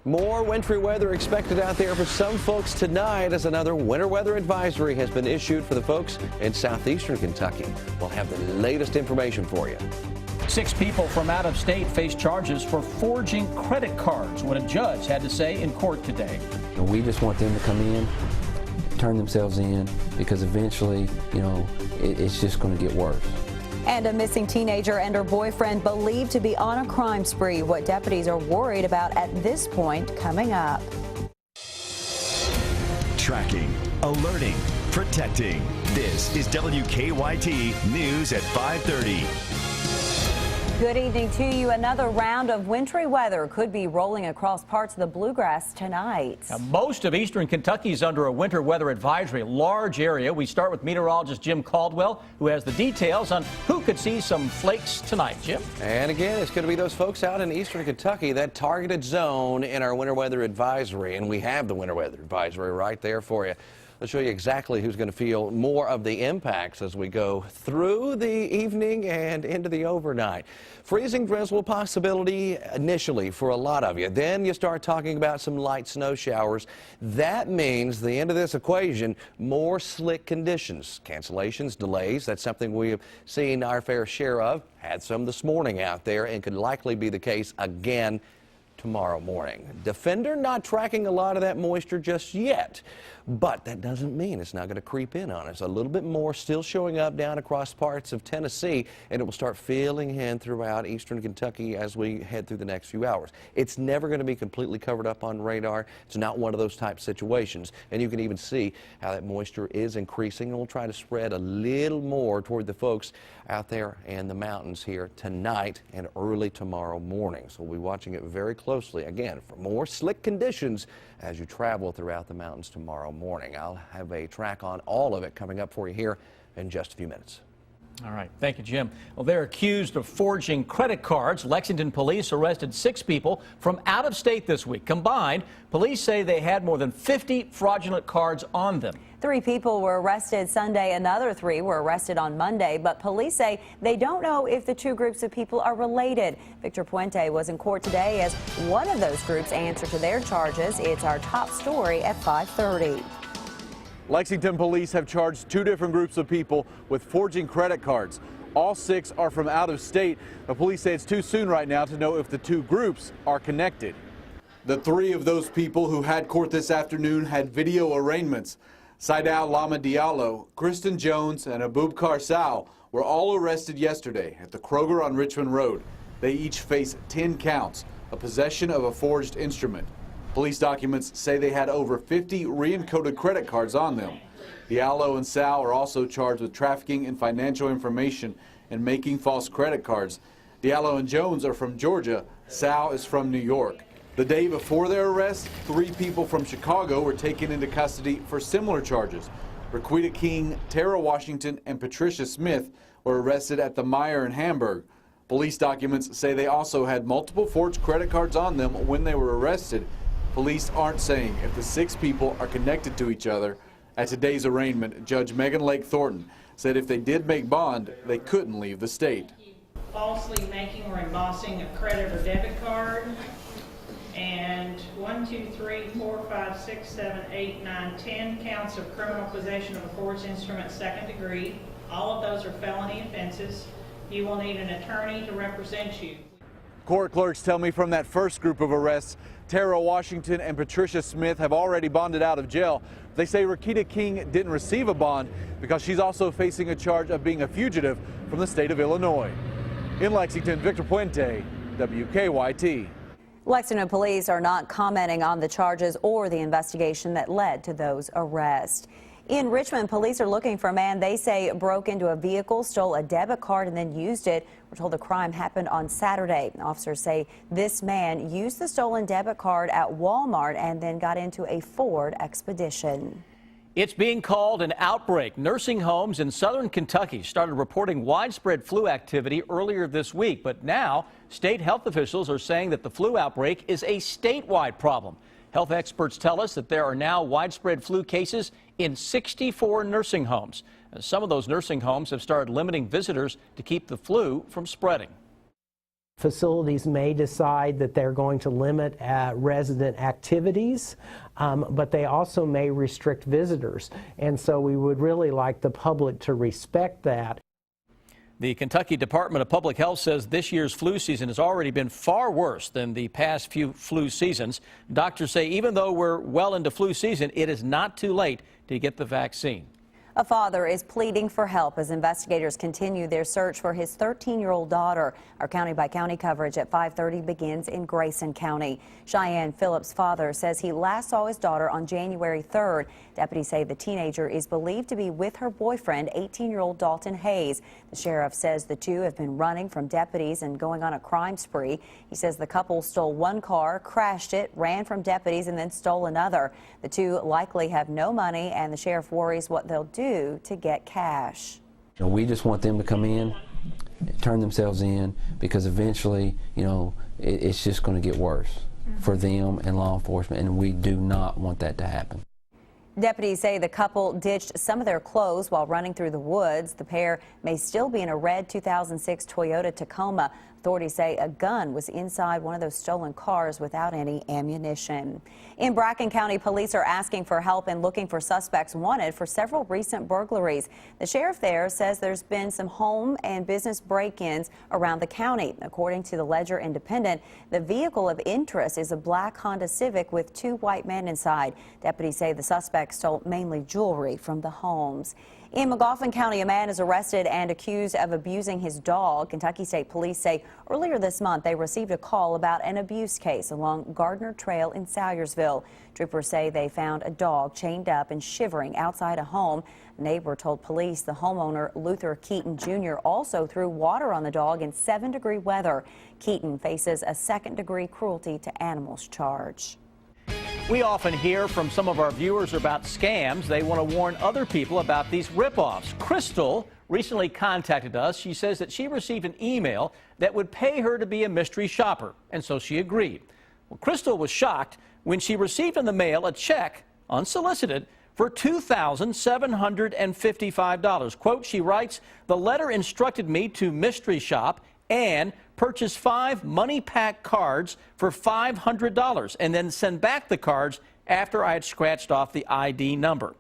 More wintry weather expected out there for some folks tonight as another winter weather advisory has been issued for the folks in southeastern Kentucky. We'll have the latest information for you. 6 people from out of state face charges for forging credit cards, what a judge had to say in court today. We just want them to come in, turn themselves in, because eventually, it's just going to get worse. And a missing teenager and her boyfriend believed to be on a crime spree. What deputies are worried about at this point coming up. Tracking, alerting, protecting. This is WKYT News at 5:30. Good evening to you. Another round of wintry weather could be rolling across parts of the bluegrass tonight. Now, most of eastern Kentucky is under a winter weather advisory, a large area. We start with meteorologist Jim Caldwell, who has the details on who could see some flakes tonight. Jim? And again, it's going to be those folks out in eastern Kentucky, that targeted zone in our winter weather advisory. And we have the winter weather advisory right there for you. Let's show you exactly who's going to feel more of the impacts as we go through the evening and into the overnight. Freezing drizzle possibility initially for a lot of you. Then you start talking about some light snow showers. That means the end of this equation, more slick conditions. Cancellations, delays, that's something we have seen our fair share of. Had some this morning out there and could likely be the case again tomorrow morning. Defender not tracking a lot of that moisture just yet, but that doesn't mean it's not going to creep in on us. A little bit more still showing up down across parts of Tennessee, and it will start filling in throughout eastern Kentucky as we head through the next few hours. It's never going to be completely covered up on radar. It's not one of those type situations, and you can even see how that moisture is increasing, and we'll try to spread a little more toward the folks out there in the mountains here tonight and early tomorrow morning. So we'll be watching it very closely again for more slick conditions as you travel throughout the mountains tomorrow morning. I'll have a track on all of it coming up for you here in just a few minutes. All right. Thank you, Jim. Well, they're accused of forging credit cards. Lexington police arrested 6 people from out of state this week. Combined, police say they had more than 50 fraudulent cards on them. 3 people were arrested Sunday. Another 3 were arrested on Monday, but police say they don't know if the 2 groups of people are related. Victor Puente was in court today as one of those groups answered to their charges. It's our top story at 5:30. Lexington police have charged 2 different groups of people with forging credit cards. All 6 are from out of state. The police say it's too soon right now to know if the 2 groups are connected. The 3 of those people who had court this afternoon had video arraignments. Saidal Lama Diallo, Kristen Jones, and Abubakar Sal were all arrested yesterday at the Kroger on Richmond Road. They each face 10 counts, a possession of a forged instrument. Police documents say they had over 50 re-encoded credit cards on them. Diallo and Sal are also charged with trafficking in financial information and making false credit cards. Diallo and Jones are from Georgia. Sal is from New York. The day before their arrest, 3 people from Chicago were taken into custody for similar charges. Raquita King, Tara Washington, and Patricia Smith were arrested at the Meyer in Hamburg. Police documents say they also had multiple forged credit cards on them when they were arrested. Police aren't saying if the 6 people are connected to each other. At today's arraignment, Judge Megan Lake Thornton said if they did make bond, they couldn't leave the state. Falsely making or embossing a credit or debit card. And 1, 2, 3, 4, 5, 6, 7, 8, 9, 10 counts of criminal possession of a forged instrument, 2nd degree. All of those are felony offenses. You will need an attorney to represent you. Court clerks tell me from that first group of arrests, Tara Washington and Patricia Smith have already bonded out of jail. They say Raquita King didn't receive a bond because she's also facing a charge of being a fugitive from the state of Illinois. In Lexington, Victor Puente, WKYT. Lexington police are not commenting on the charges or the investigation that led to those arrests. In Richmond, police are looking for a man they say broke into a vehicle, stole a debit card, and then used it. We're told the crime happened on Saturday. Officers say this man used the stolen debit card at Walmart and then got into a Ford Expedition. It's being called an outbreak. Nursing homes in southern Kentucky started reporting widespread flu activity earlier this week, but now state health officials are saying that the flu outbreak is a statewide problem. Health experts tell us that there are now widespread flu cases in 64 nursing homes. Some of those nursing homes have started limiting visitors to keep the flu from spreading. Facilities may decide that they're going to limit resident activities, but they also may restrict visitors. And so we would really like the public to respect that. The Kentucky Department of Public Health says this year's flu season has already been far worse than the past few flu seasons. Doctors say even though we're well into flu season, it is not too late to get the vaccine. A father is pleading for help as investigators continue their search for his 13-year-old daughter. Our county-by-county coverage at 5:30 begins in Grayson County. Cheyenne Phillips' father says he last saw his daughter on January 3rd. Deputies say the teenager is believed to be with her boyfriend, 18-year-old Dalton Hayes. The sheriff says the two have been running from deputies and going on a crime spree. He says the couple stole one car, crashed it, ran from deputies, and then stole another. The two likely have no money, and the sheriff worries what they'll do to get cash. We just want them to come in, turn themselves in, because eventually, it's just going to get worse for them and law enforcement, and we do not want that to happen. Deputies say the couple ditched some of their clothes while running through the woods. The pair may still be in a red 2006 Toyota Tacoma. Authorities say a gun was inside one of those stolen cars without any ammunition. In Bracken County, police are asking for help in looking for suspects wanted for several recent burglaries. The sheriff there says there's been some home and business break-ins around the county. According to the Ledger Independent, the vehicle of interest is a black Honda Civic with two white men inside. Deputies say the suspects stole mainly jewelry from the homes. In Magoffin County, a man is arrested and accused of abusing his dog. Kentucky State Police say earlier this month they received a call about an abuse case along Gardner Trail in Salyersville. Troopers say they found a dog chained up and shivering outside a home. A neighbor told police the homeowner, Luther Keaton Jr., also threw water on the dog in 7-degree weather. Keaton faces a second-degree cruelty to animals charge. We often hear from some of our viewers about scams. They want to warn other people about these ripoffs. Crystal recently contacted us. She says that she received an email that would pay her to be a mystery shopper, and so she agreed. Well, Crystal was shocked when she received in the mail a check, unsolicited, for $2,755. Quote, she writes, the letter instructed me to mystery shop and purchase 5 money pack cards for $500 and then send back the cards after I had scratched off the ID number.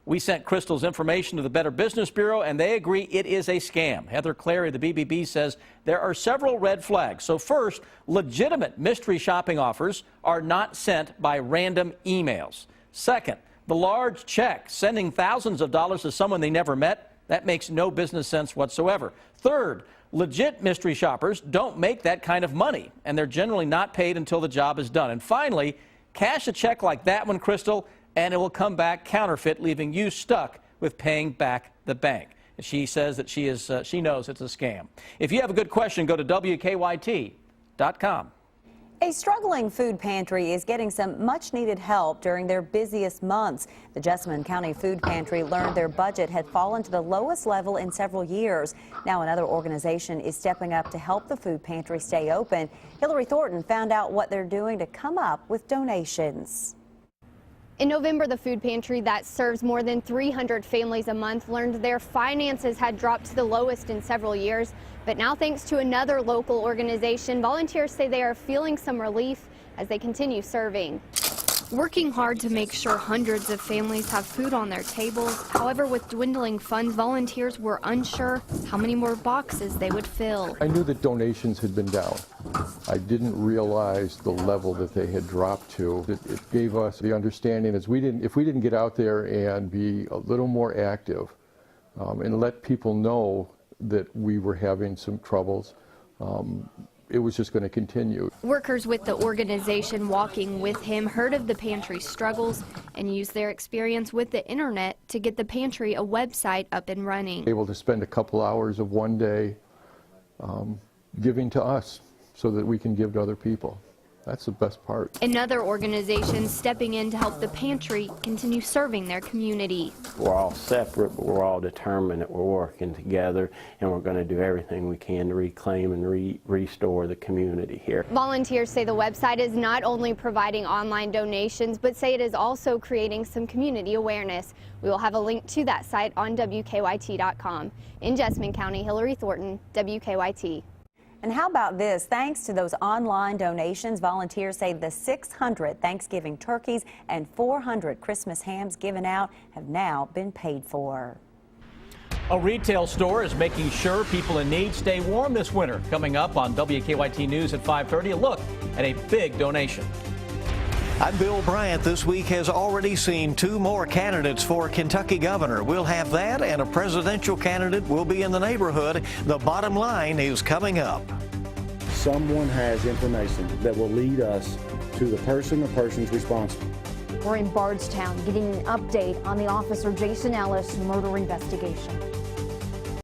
We sent Crystal's information to the Better Business Bureau, and they agree it is a scam. Heather Clary, the BBB, says there are several red flags. So first, legitimate mystery shopping offers are not sent by random emails. Second, the large check sending thousands of dollars to someone they never met, that makes no business sense whatsoever. Third, legit mystery shoppers don't make that kind of money, and they're generally not paid until the job is done. And finally, cash a check like that one, Crystal, and it will come back counterfeit, leaving you stuck with paying back the bank. She says that she knows it's a scam. If you have a good question, go to WKYT.com. A struggling food pantry is getting some much-needed help during their busiest months. The Jessamine County Food Pantry learned their budget had fallen to the lowest level in several years. Now another organization is stepping up to help the food pantry stay open. Hillary Thornton found out what they're doing to come up with donations. In November, the food pantry that serves more than 300 families a month learned their finances had dropped to the lowest in several years. But now, thanks to another local organization, volunteers say they are feeling some relief as they continue serving. Working hard to make sure hundreds of families have food on their tables. However, with dwindling funds, volunteers were unsure how many more boxes they would fill. I knew that donations had been down. I didn't realize the level that they had dropped to. It gave us the understanding as if we didn't get out there and be a little more active and let people know that we were having some troubles, it was just going to continue. Workers with the organization walking with him heard of the pantry's struggles and used their experience with the internet to get the pantry a website up and running. Able to spend a couple hours of one day giving to us so that we can give to other people. That's the best part. Another organization stepping in to help the pantry continue serving their community. We're all separate, but we're all determined that we're working together, and we're going to do everything we can to reclaim and restore the community here. Volunteers say the website is not only providing online donations, but say it is also creating some community awareness. We will have a link to that site on WKYT.com. In Jessamine County, Hillary Thornton, WKYT. And how about this? Thanks to those online donations, volunteers say the 600 Thanksgiving turkeys and 400 Christmas hams given out have now been paid for. A retail store is making sure people in need stay warm this winter. Coming up on WKYT News at 5:30, a look at a big donation. I'm Bill Bryant. This week has already seen 2 more candidates for Kentucky governor. We'll have that, and a presidential candidate will be in the neighborhood. The bottom line is coming up. Someone has information that will lead us to the person or persons responsible. We're in Bardstown getting an update on the Officer Jason Ellis murder investigation.